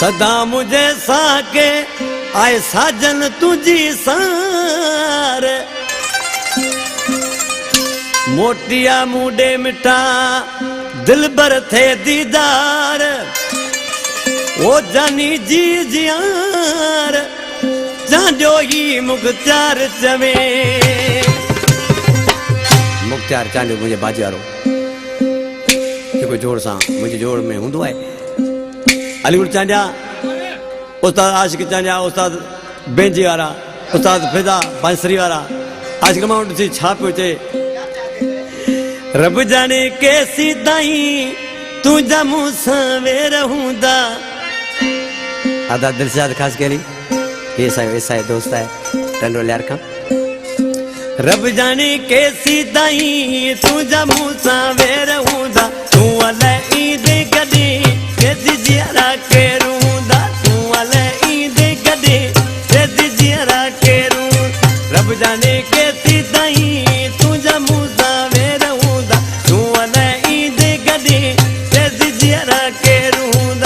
सदा मुझे साके आए साजन तुझी सार मोटिया मुंडे मिठा दिल भर थे दीदार ओ जानी जी जियार जांजो ही मुख्तार चवे मुख्तार चांजो मुझे बाजी वारो जेको जोड़ सां मुझे जोड़ में हूंदो आहे अलीगढ़ चांजा उस्ताद आशिक चांजा उस्ताद बेंजी वारा उस्ताद फिदा बांसरी वारा आशिक मां ॾिसी छा पियो चए रब जाने कैसी दाई तुझा मूंसां वेर हूंदा आदा दिलशाद खास केली ऐसा दोस्त है टंडो लियार का रब जाने कैसी दाई तुझा मूंसां वेर हूंदा तू अले ईद गदी कैसी जियारा के रूंदा तू अले ईद गदी कैसी जियारा के रू रब जाने कैसी दाई तुझा मूंसां वेर हूंदा तू अले ईद गदी कैसी जियारा के रूंदा